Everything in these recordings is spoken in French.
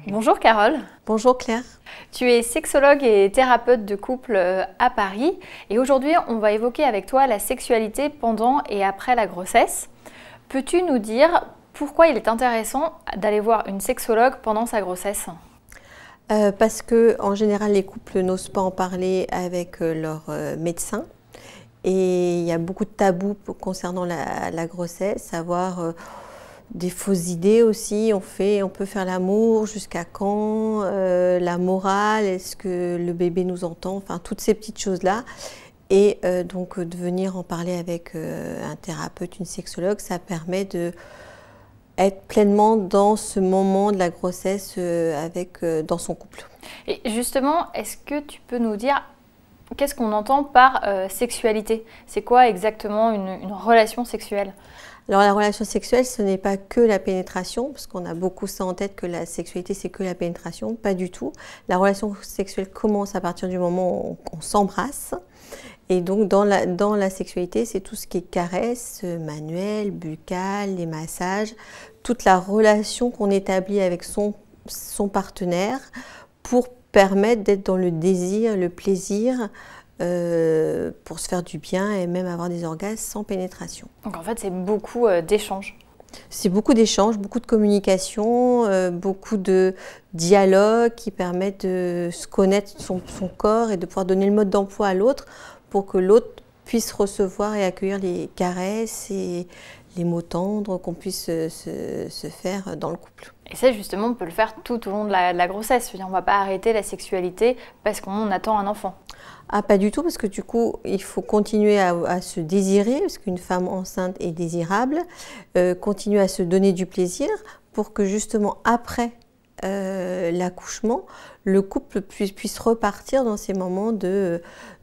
Bonjour Carole. Bonjour Claire. Tu es sexologue et thérapeute de couple à Paris et aujourd'hui on va évoquer avec toi la sexualité pendant et après la grossesse. Peux-tu nous dire pourquoi il est intéressant d'aller voir une sexologue pendant sa grossesse ? Parce que en général les couples n'osent pas en parler avec leur médecin et il y a beaucoup de tabous concernant la grossesse, savoir des fausses idées aussi. On peut faire l'amour jusqu'à quand, la morale, est-ce que le bébé nous entend, enfin toutes ces petites choses-là. Et donc de venir en parler avec un thérapeute, une sexologue, ça permet de être pleinement dans ce moment de la grossesse dans son couple. Et justement, est-ce que tu peux nous dire qu'est-ce qu'on entend par sexualité? C'est quoi exactement une relation sexuelle? Alors la relation sexuelle, ce n'est pas que la pénétration, parce qu'on a beaucoup ça en tête que la sexualité c'est que la pénétration, pas du tout. La relation sexuelle commence à partir du moment où on s'embrasse. Et donc dans la sexualité, c'est tout ce qui est caresse, manuelle, buccale, les massages, toute la relation qu'on établit avec son partenaire pour permettre d'être dans le désir, le plaisir, pour se faire du bien et même avoir des orgasmes sans pénétration. Donc en fait, c'est beaucoup d'échanges. C'est beaucoup d'échanges, beaucoup de communication, beaucoup de dialogue qui permettent de se connaître son corps et de pouvoir donner le mode d'emploi à l'autre pour que l'autre puisse recevoir et accueillir les caresses et les mots tendres qu'on puisse se faire dans le couple. Et ça, justement, on peut le faire tout au long de la grossesse. On ne va pas arrêter la sexualité parce qu'on attend un enfant. Ah, pas du tout, parce que du coup, il faut continuer à se désirer, parce qu'une femme enceinte est désirable, continuer à se donner du plaisir pour que justement, après l'accouchement, le couple puisse repartir dans ces moments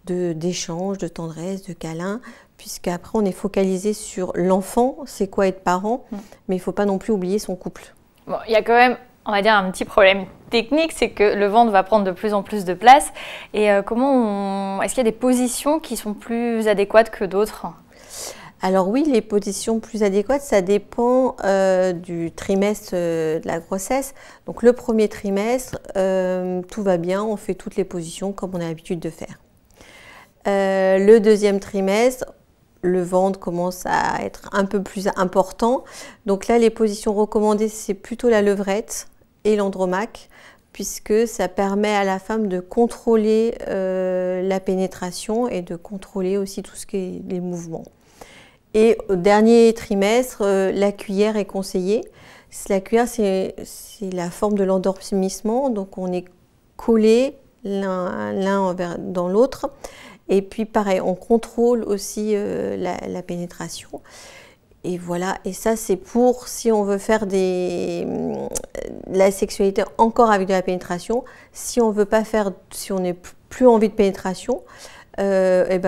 d'échange, de tendresse, de câlin, puisqu'après, on est focalisé sur l'enfant, c'est quoi être parent, mais il ne faut pas non plus oublier son couple. Bon, il y a quand même, on va dire, un petit problème technique, c'est que le ventre va prendre de plus en plus de place. Et est-ce qu'il y a des positions qui sont plus adéquates que d'autres ? Alors oui, les positions plus adéquates, ça dépend du trimestre de la grossesse. Donc le premier trimestre, tout va bien, on fait toutes les positions comme on a l'habitude de faire. Le deuxième trimestre, le ventre commence à être un peu plus important. Donc là, les positions recommandées, c'est plutôt la levrette et l'andromaque, puisque ça permet à la femme de contrôler la pénétration et de contrôler aussi tout ce qui est les mouvements. Et au dernier trimestre, la cuillère est conseillée. La cuillère, c'est la forme de l'endormissement, donc on est collé l'un dans l'autre. Et puis pareil, on contrôle aussi la pénétration. Et voilà, et ça c'est pour si on veut faire la sexualité encore avec de la pénétration. Si on veut pas faire, si on n'a plus envie de pénétration,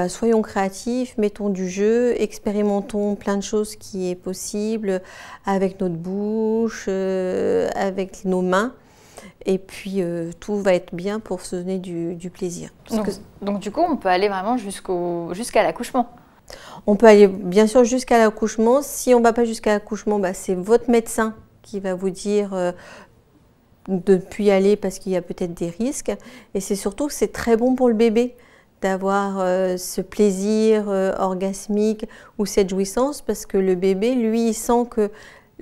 soyons créatifs, mettons du jeu, expérimentons plein de choses qui est possible avec notre bouche, avec nos mains. Et puis tout va être bien pour se donner du plaisir. Donc du coup, on peut aller vraiment jusqu'à l'accouchement. On peut aller bien sûr jusqu'à l'accouchement. Si on ne va pas jusqu'à l'accouchement, c'est votre médecin qui va vous dire de ne plus y aller parce qu'il y a peut-être des risques. Et c'est surtout que c'est très bon pour le bébé d'avoir ce plaisir orgasmique ou cette jouissance, parce que le bébé, lui, il sent que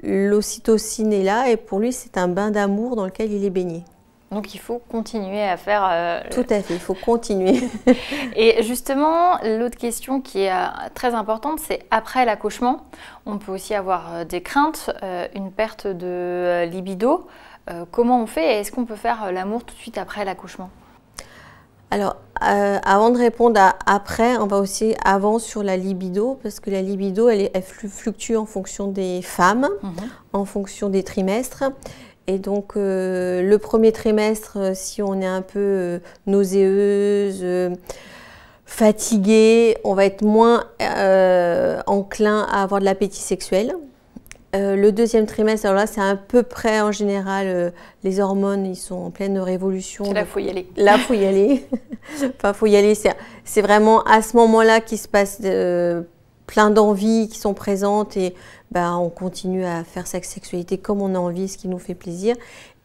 l'ocytocine est là et pour lui, c'est un bain d'amour dans lequel il est baigné. Donc il faut continuer à faire... Tout à fait, il faut continuer. Et justement, l'autre question qui est très importante, c'est après l'accouchement. On peut aussi avoir des craintes, une perte de libido. Comment on fait et est-ce qu'on peut faire l'amour tout de suite après l'accouchement ? Alors, avant de répondre à après, on va aussi avant sur la libido, parce que la libido, elle fluctue en fonction des femmes, en fonction des trimestres. Et donc, le premier trimestre, si on est un peu nauséeuse, fatiguée, on va être moins enclin à avoir de l'appétit sexuel. Le deuxième trimestre, alors là, c'est à peu près en général, les hormones, ils sont en pleine révolution. Là, il faut y aller. Là, il faut y aller. Enfin, faut y aller. C'est vraiment à ce moment-là qu'il se passe plein d'envies qui sont présentes et on continue à faire sa sexualité comme on a envie, ce qui nous fait plaisir.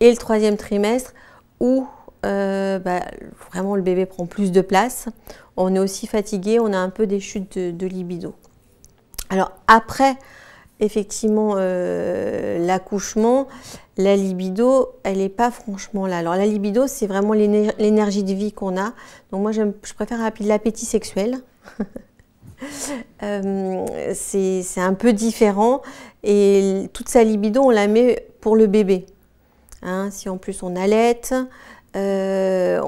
Et le troisième trimestre où vraiment le bébé prend plus de place. On est aussi fatigué, on a un peu des chutes de libido. Alors après, effectivement, l'accouchement, la libido, elle n'est pas franchement là. Alors la libido, c'est vraiment l'énergie de vie qu'on a. Donc moi, je préfère appeler l'appétit sexuel. C'est un peu différent et toute sa libido, on la met pour le bébé. Hein, si en plus on allaite, ce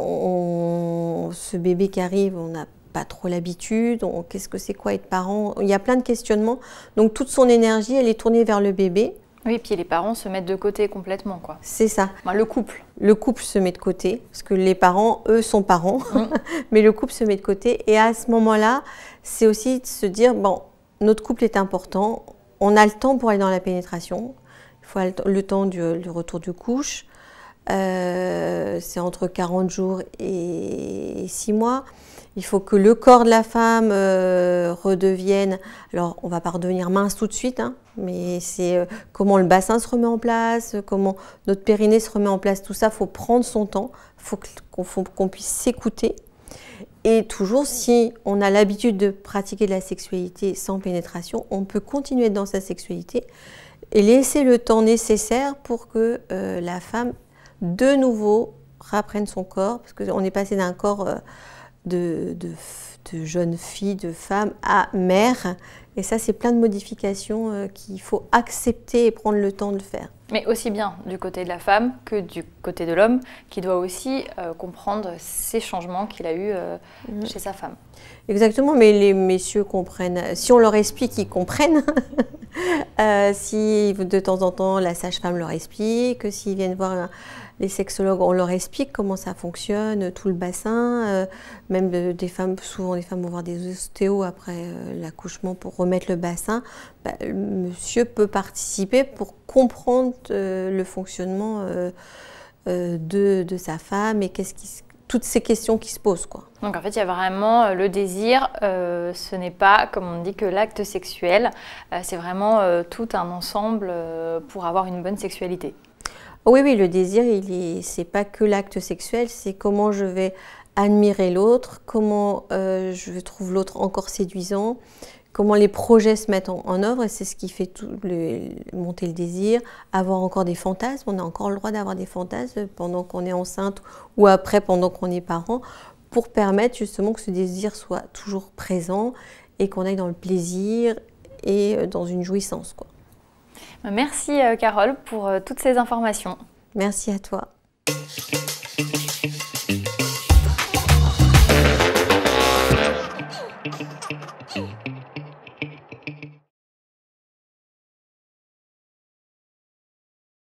bébé qui arrive, on n'a pas trop l'habitude, qu'est-ce que c'est quoi être parent? Il y a plein de questionnements. Donc toute son énergie, elle est tournée vers le bébé. Oui, puis les parents se mettent de côté complètement, quoi. C'est ça. Le couple. Le couple se met de côté, parce que les parents, eux, sont parents, mais le couple se met de côté. Et à ce moment-là, c'est aussi de se dire, bon, notre couple est important, on a le temps pour aller dans la pénétration, il faut le temps du retour de couche, c'est entre 40 jours et 6 mois. Il faut que le corps de la femme redevienne, alors on ne va pas redevenir mince tout de suite, hein, mais c'est comment le bassin se remet en place, comment notre périnée se remet en place, tout ça, il faut prendre son temps, il faut qu'on puisse s'écouter. Et toujours, si on a l'habitude de pratiquer de la sexualité sans pénétration, on peut continuer dans sa sexualité et laisser le temps nécessaire pour que la femme, de nouveau, reprenne son corps, parce qu'on est passé d'un corps de jeune fille, de femme à mère. Et ça, c'est plein de modifications qu'il faut accepter et prendre le temps de le faire. Mais aussi bien du côté de la femme que du côté de l'homme, qui doit aussi comprendre ces changements qu'il a eus chez sa femme. Exactement, mais les messieurs comprennent. Si on leur explique, ils comprennent. Si de temps en temps, la sage-femme leur explique, s'ils viennent voir les sexologues, on leur explique comment ça fonctionne, tout le bassin. Même des femmes, souvent les femmes vont voir des ostéos après l'accouchement pour remettre le bassin. Le monsieur peut participer pour comprendre le fonctionnement de sa femme et toutes ces questions qui se posent, quoi. Donc en fait, il y a vraiment le désir, ce n'est pas, comme on dit, que l'acte sexuel, c'est vraiment tout un ensemble pour avoir une bonne sexualité. Oui, oui, le désir, c'est pas que l'acte sexuel, c'est comment je vais admirer l'autre, comment je trouve l'autre encore séduisant, comment les projets se mettent en œuvre, et c'est ce qui fait monter le désir, avoir encore des fantasmes. On a encore le droit d'avoir des fantasmes pendant qu'on est enceinte ou après pendant qu'on est parent, pour permettre justement que ce désir soit toujours présent et qu'on aille dans le plaisir et dans une jouissance, quoi. Merci Carole pour toutes ces informations. Merci à toi.